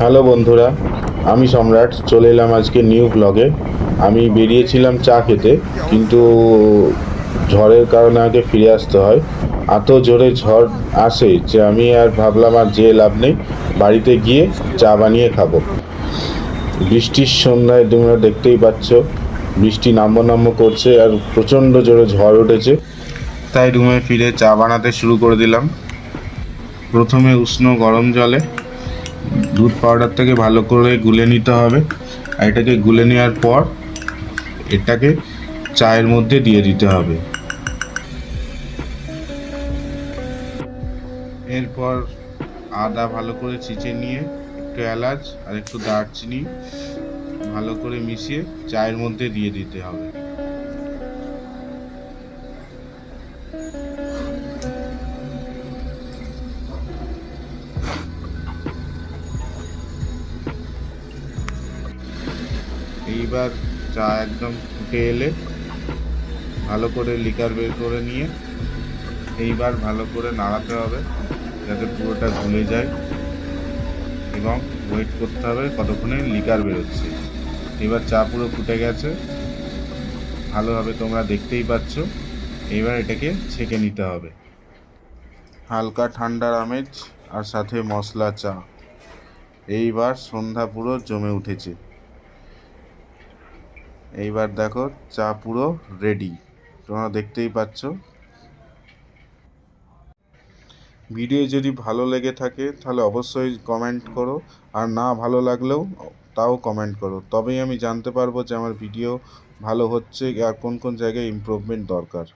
Hello বন্ধুরা, আমি সম্রাট চলে এলাম আজকে নিউ ব্লগে। আমি বেরিয়েছিলাম চা খেতে, কিন্তু ঝড়ের কারণে আগে ফিরে আসতে হয়। এত জোরে ঝড় আসে যে আমি আর ভাবলাম আর যেয়ে লাভ নেই, বাড়িতে গিয়ে চা বানিয়ে খাবো। বৃষ্টির সন্ধ্যায় তোমরা দেখতেই পাচ্ছ বৃষ্টি নাম্বো নাম্বো করছে আর প্রচণ্ড জোরে ঝড় উঠেছে। তাই রুমে ফিরে চা বানাতে শুরু করে দিলাম। প্রথমে উষ্ণ গরম জলে দুধ পাউডারটাকে ভালো করে গুলে নিতে হবে, আর এটাকে গুলে নেওয়ার পর এটাকে চায়ের মধ্যে দিয়ে দিতে হবে। এরপর আদা ভালো করে ছিঁচে নিয়ে একটু এলাচ আর একটু দারচিনি ভালো করে মিশিয়ে চায়ের মধ্যে দিয়ে দিতে হবে। এইবার চা একদম ফুটে এলে ভালো করে লিকার বের করে নিয়ে এইবার ভালো করে নাড়াতে হবে যাতে পুরোটা গলে যায়, এবং ওয়েট করতে হবে কতক্ষণে লিকার বেরোচ্ছে। এবার চা পুরো ফুটে গেছে, ভালোভাবে তোমরা দেখতেই পাচ্ছ। এবার এটাকে ছেঁকে নিতে হবে। হালকা ঠান্ডার আমেজ আর সাথে মশলা চা। এইবার সন্ধ্যা পুরো জমে উঠেছে। এইবার দেখো চা পুরো রেডি, তোমরা দেখতেই পাচ্ছ। ভিডিও যদি ভালো লেগে থাকে তাহলে অবশ্যই কমেন্ট করো, আর না ভালো লাগলেও তাও কমেন্ট করো, তবেই আমি জানতে পারবো যে আমার ভিডিও ভালো হচ্ছে আর কোন কোন জায়গায় ইমপ্রুভমেন্ট দরকার।